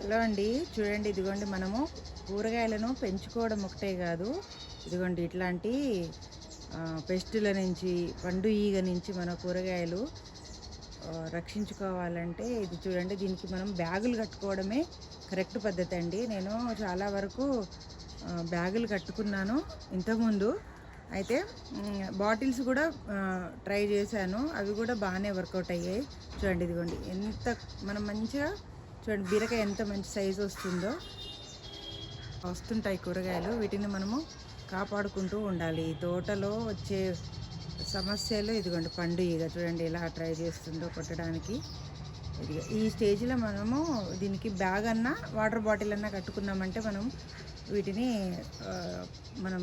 Hello అండి, చూడండి. ఇదిగోండి, మనము కూరగాయలను పెంచుకోవడం ఒకటే కాదు, ఇదిగోండి ఇట్లాంటి పెస్టుల నుంచి, పండు ఈగ నుంచి మన కూరగాయలు రక్షించుకోవాలంటే ఇది చూడండి. దీనికి మనం బ్యాగులు కట్టుకోవడమే కరెక్ట్ పద్ధతి అండి. నేను చాలా వరకు బ్యాగులు కట్టుకున్నాను ఇంతకుముందు. అయితే బాటిల్స్ కూడా ట్రై చేశాను, అవి కూడా బాగానే వర్కౌట్ అయ్యాయి. చూడండి, ఇదిగోండి ఎంత మనం మంచిగా చూడండి, బీరకాయ ఎంత మంచి సైజు వస్తుంటాయి కూరగాయలు. వీటిని మనము కాపాడుకుంటూ ఉండాలి. ఈ తోటలో వచ్చే సమస్యలు ఇదిగోండి, పండు ఈగ చూడండి ఎలా ట్రై చేస్తుందో కొట్టడానికి. ఈ స్టేజ్లో మనము దీనికి బ్యాగ్ అన్నా వాటర్ బాటిల్ అన్నా కట్టుకున్నామంటే మనం వీటిని మనం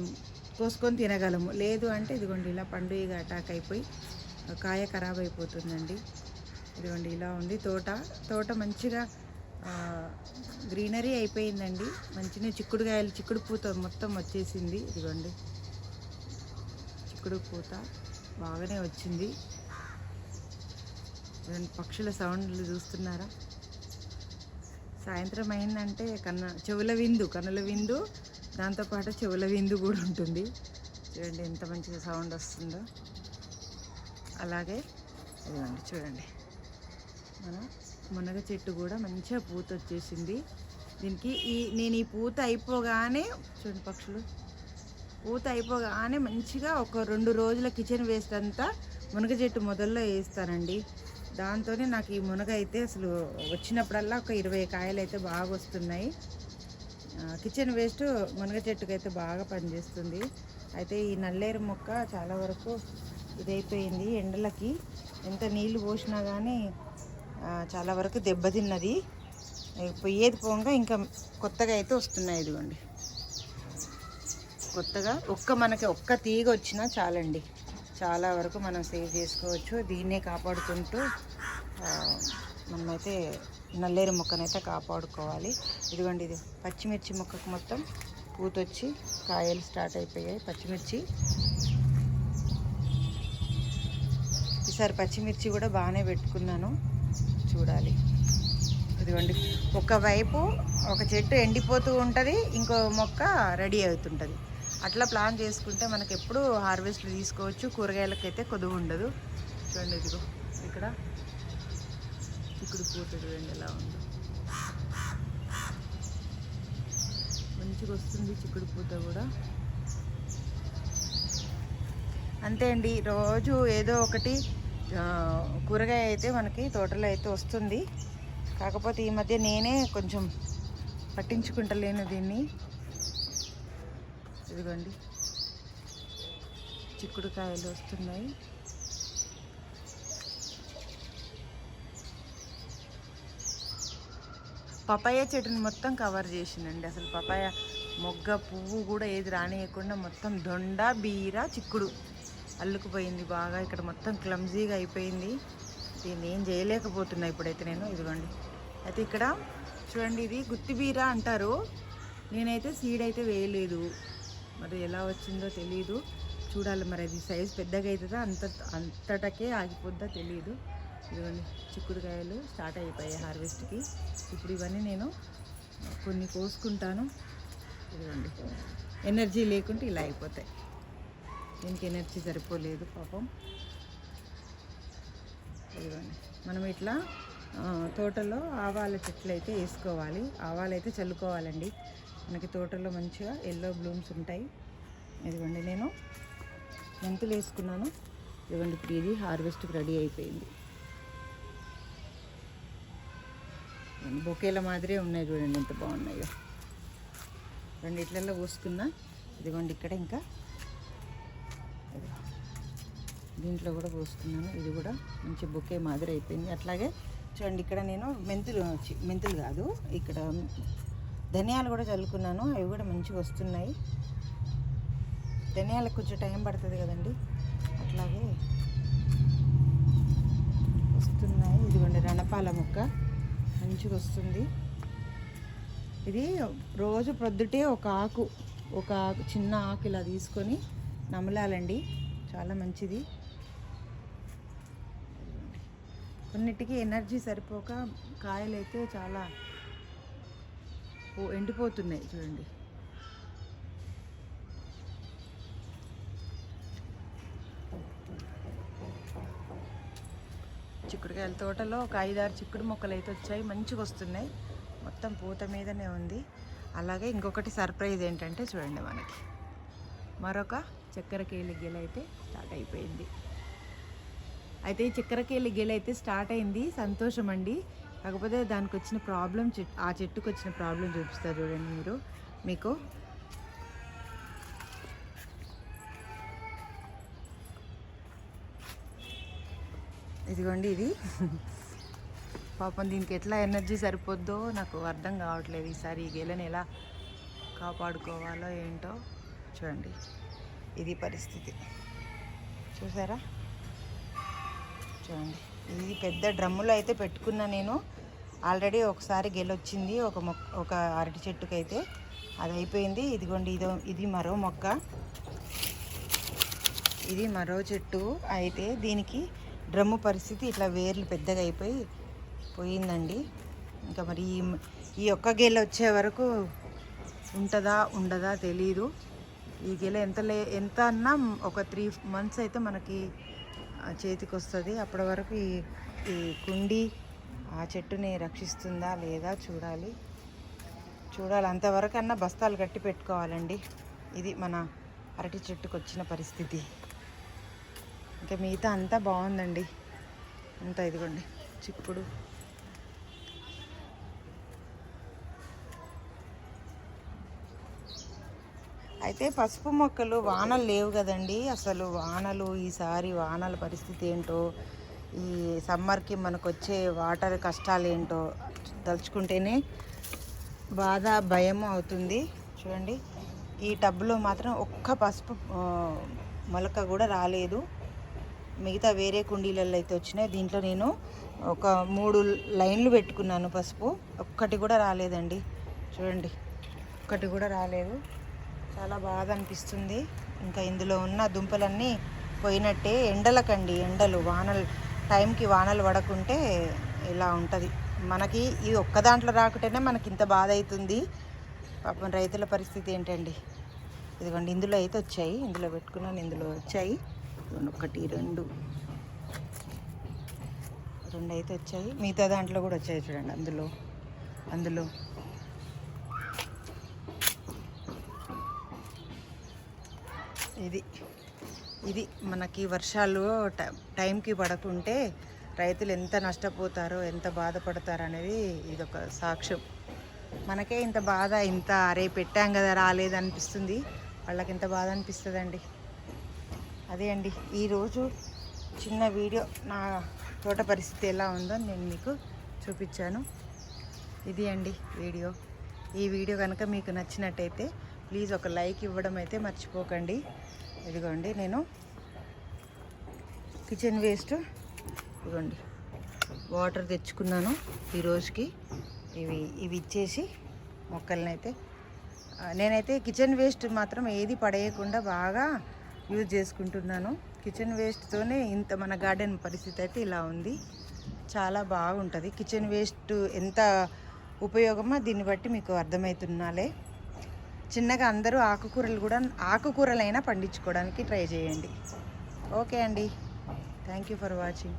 కోసుకొని తినగలము. లేదు అంటే ఇదిగోండి ఇలా పండు ఈగ అటాక్ అయిపోయి కాయ ఖరాబ్ అయిపోతుందండి. ఇదిగోండి ఇలా ఉంది తోట మంచిగా గ్రీనరీ అయిపోయిందండి. మంచిగా చిక్కుడుకాయలు, చిక్కుడు పూత మొత్తం వచ్చేసింది. ఇదిగోండి చిక్కుడు పూత బాగానే వచ్చింది. పక్షుల సౌండ్లు చూస్తున్నారా? సాయంత్రం అయిందంటే కన్నుల విందు, దాంతోపాటు చెవుల విందు కూడా ఉంటుంది. చూడండి ఎంత మంచిగా సౌండ్ వస్తుందో. అలాగే ఇదిగోండి చూడండి, మన మునగ చెట్టు కూడా మంచిగా పూత వచ్చేసింది. దీనికి నేను ఈ పూత అయిపోగానే చూడండి, పక్షులు పూత అయిపోగానే మంచిగా ఒక 2 రోజుల కిచెన్ వేస్ట్ అంతా మునగ చెట్టు మొదల్లో వేస్తానండి. దాంతోనే నాకు ఈ మునగ అయితే అసలు వచ్చినప్పుడల్లా ఒక 20 కాయలు అయితే బాగా వస్తున్నాయి. కిచెన్ వేస్ట్ మునగ చెట్టుకు అయితే బాగా పనిచేస్తుంది. అయితే ఈ నల్లేరు మొక్క చాలా వరకు ఇదైపోయింది. ఎండలకి ఎంత నీళ్లు పోసినా కానీ చాలా వరకు దెబ్బతిన్నది. పోయేది పోగా ఇంకా కొత్తగా అయితే వస్తున్నాయి. ఇదిగోండి కొత్తగా మనకి ఒక్క తీగ వచ్చినా చాలండి, చాలా వరకు మనం సేవ్ చేసుకోవచ్చు. దీన్నే కాపాడుకుంటూ మనమైతే నల్లేరు మొక్కనైతే కాపాడుకోవాలి. ఇదిగోండి ఇది పచ్చిమిర్చి మొక్కకు మొత్తం పూతొచ్చి కాయలు స్టార్ట్ అయిపోయాయి. ఈసారి పచ్చిమిర్చి కూడా బాగానే పెట్టుకున్నాను, చూడాలి. ఇదిగోండి ఒకవైపు ఒక చెట్టు ఎండిపోతూ ఉంటుంది, ఇంకో మొక్క రెడీ అవుతుంటుంది. అట్లా ప్లాన్ చేసుకుంటే మనకి ఎప్పుడు హార్వెస్ట్ తీసుకోవచ్చు. కూరగాయలకైతే కొదువు ఉండదు. చూడండి ఇదిగో ఇక్కడ చిక్కుడు పూత చూడండి ఎలా ఉందో, మంచిగా వస్తుంది చిక్కుడు పూత కూడా. అంతే అండి, రోజు ఏదో ఒకటి కూరగాయ అయితే మనకి తోటలో అయితే వస్తుంది. కాకపోతే ఈ మధ్య నేనే కొంచెం పట్టించుకుంటలేను దీన్ని. ఇదిగోండి చిక్కుడుకాయలు వస్తున్నాయి. పపాయ చెట్టుని మొత్తం కవర్ చేసిందండి. అసలు పపాయ మొగ్గ పువ్వు కూడా ఏది రానియకుండా మొత్తం దొండ, బీర, చిక్కుడు అల్లుకుపోయింది బాగా. ఇక్కడ మొత్తం క్లమ్జీగా అయిపోయింది. దీన్ని ఏం చేయలేకపోతున్నా ఇప్పుడైతే నేను. ఇదిగోండి అయితే ఇక్కడ చూడండి, ఇది గుత్తి బీర అంటారు. నేనైతే సీడ్ అయితే వేయలేదు, మరి ఎలా వచ్చిందో తెలియదు. చూడాలి మరి అది సైజ్ పెద్దగా అవుతుందా అంతటకే ఆగిపోద్దా తెలియదు. ఇదిగోండి చిక్కుడుకాయలు స్టార్ట్ అయిపోయాయి హార్వెస్ట్కి. ఇప్పుడు ఇవన్నీ నేను కొన్ని కోసుకుంటాను. ఇదిగోండి ఎనర్జీ లేకుంటే ఇలా అయిపోతాయి. దీనికి ఎనర్జీ సరిపోలేదు పాపం. ఇదిగోండి మనం ఇట్లా తోటలో ఆవాల చెట్లు అయితే వేసుకోవాలి, ఆవాలైతే చల్లుకోవాలండి. మనకి తోటలో మంచిగా ఎల్లో బ్లూమ్స్ ఉంటాయి. ఇదిగోండి నేను మెంతులు వేసుకున్నాను. ఇదిగోండి ఇప్పుడు ఇది హార్వెస్ట్కి రెడీ అయిపోయింది. బొకేల మాదిరే ఉన్నాయి చూడండి ఎంత బాగున్నాయో. రెండిట్లలో పోసుకున్నా. ఇదిగోండి ఇక్కడ ఇంకా దీంట్లో కూడా పోసుకున్నాను. ఇది కూడా మంచి బొకే మాదిరి అయిపోయింది. అట్లాగే చూడండి ఇక్కడ నేను మెంతులు కాదు, ఇక్కడ ధనియాలు కూడా చల్లుకున్నాను. అవి కూడా మంచిగా వస్తున్నాయి. ధనియాలకు కొంచెం టైం పడుతుంది కదండి, అట్లాగే వస్తున్నాయి. ఇదిగోండి రణపాల మొక్క మంచిగా వస్తుంది. ఇది రోజు ప్రొద్దుటే ఒక ఆకు చిన్న ఆకు ఇలా తీసుకొని నమలాలండి, చాలా మంచిది. కొన్నిటికి ఎనర్జీ సరిపోక కాయలు అయితే చాలా ఎండిపోతున్నాయి చూడండి. చిక్కుడుకాయల తోటలో ఒక 5-6 చిక్కుడు మొక్కలు అయితే వచ్చాయి, మంచిగా వస్తున్నాయి, మొత్తం పూత మీదనే ఉంది. అలాగే ఇంకొకటి సర్ప్రైజ్ ఏంటంటే చూడండి, మనకి మరొక చక్కెరకేళి గెల అయితే స్టార్ట్ అయిపోయింది. అయితే ఈ చక్కెరకేళి గెల అయితే స్టార్ట్ అయింది, సంతోషం అండి. కాకపోతే దానికి వచ్చిన ప్రాబ్లం, ఆ చెట్టుకు వచ్చిన ప్రాబ్లం చూపిస్తారు చూడండి మీకు. ఇదిగోండి, ఇది పాపం దీనికి ఎట్లా ఎనర్జీ సరిపోద్దో నాకు అర్థం కావట్లేదు. ఈసారి ఈ గెలని ఎలా కాపాడుకోవాలో ఏంటో చూడండి. ఇది పరిస్థితి చూసారా, చూడండి. ఇది పెద్ద డ్రమ్ములో అయితే పెట్టుకున్నా నేను ఆల్రెడీ. ఒకసారి గెలొచ్చింది ఒక అరటి చెట్టుకు అయితే, అది అయిపోయింది. ఇదిగోండి, ఇది మరో మొక్క, ఇది మరో చెట్టు. అయితే దీనికి డ్రమ్ము పరిస్థితి ఇట్లా వేర్లు పెద్దగా పోయిందండి. ఇంకా మరి ఈ ఒక్క గెల వచ్చే వరకు ఉంటుందా ఉండదా తెలీదు. ఈ గెల ఎంత అన్నా ఒక 3 months అయితే మనకి చేతికి వస్తుంది. అప్పటి వరకు ఈ కుండి ఆ చెట్టుని రక్షిస్తుందా లేదా చూడాలి. అంతవరకు అన్నా బస్తాలు కట్టి పెట్టుకోవాలండి. ఇది మన అరటి చెట్టుకు వచ్చిన పరిస్థితి. ఇంకా మిగతా అంతా బాగుందండి, అంతా ఇదిగోండి చిక్కుడు. అయితే పసుపు మొక్కలు వానలు లేవు కదండి, అసలు ఈసారి వానల పరిస్థితి ఏంటో, ఈ సమ్మర్కి మనకు వచ్చే వాటర్ కష్టాలు ఏంటో తలుచుకుంటేనే బాధ, భయం అవుతుంది. చూడండి, ఈ టబ్లో మాత్రం ఒక్క పసుపు మొలక కూడా రాలేదు. మిగతా వేరే కుండీలలో అయితే వచ్చినాయి. దీంట్లో నేను ఒక 3 లైన్లు పెట్టుకున్నాను పసుపు, ఒక్కటి కూడా రాలేదండి. చూడండి, ఒక్కటి కూడా రాలేదు. చాలా బాధ అనిపిస్తుంది. ఇంకా ఇందులో ఉన్న దుంపలన్నీ పోయినట్టే. ఎండలు టైంకి వానలు పడకుంటే ఇలా ఉంటుంది మనకి. ఈ ఒక్క దాంట్లో రాకుంటేనే మనకి ఇంత బాధ అవుతుంది. పాపం రైతుల పరిస్థితి ఏంటండి. ఇదిగోండి, ఇందులో అయితే వచ్చాయి, ఇందులో పెట్టుకున్నాను, ఇందులో వచ్చాయి. 1 2 అయితే వచ్చాయి. మిగతా దాంట్లో కూడా వచ్చాయి చూడండి, అందులో ఇది మనకి వర్షాలు టైంకి పడకుంటే రైతులు ఎంత నష్టపోతారో, ఎంత బాధపడతారో అనేది ఇదొక సాక్ష్యం. మనకే ఇంత బాధ, అరే పెట్టాం కదా రాలేదనిపిస్తుంది, వాళ్ళకి ఎంత బాధ అనిపిస్తుందండి. అదే అండి, ఈరోజు చిన్న వీడియో, నా తోట పరిస్థితి ఎలా ఉందో నేను మీకు చూపించాను. ఇది అండి వీడియో. ఈ వీడియో కనుక మీకు నచ్చినట్టయితే ప్లీజ్ ఒక లైక్ ఇవ్వడం అయితే మర్చిపోకండి. ఇదిగోండి, నేను కిచెన్ వేస్ట్ ఇదిగోండి వాటర్ తెచ్చుకున్నాను ఈ రోజుకి. ఇవి ఇచ్చేసి మొక్కలనైతే నేనైతే కిచెన్ వేస్ట్ మాత్రం ఏది పడేయకుండా బాగా యూజ్ చేసుకుంటున్నాను. కిచెన్ వేస్ట్తోనే ఇంత మన గార్డెన్ పరిస్థితి అయితే ఇలా ఉంది. చాలా బాగుంటుంది. కిచెన్ వేస్ట్ ఎంత ఉపయోగమో దీన్ని బట్టి మీకు అర్థమవుతున్నాలే. చిన్నగా అందరూ ఆకుకూరలైనా పండించుకోవడానికి ట్రై చేయండి. ఓకే అండి, థ్యాంక్ యూ ఫర్ వాచింగ్.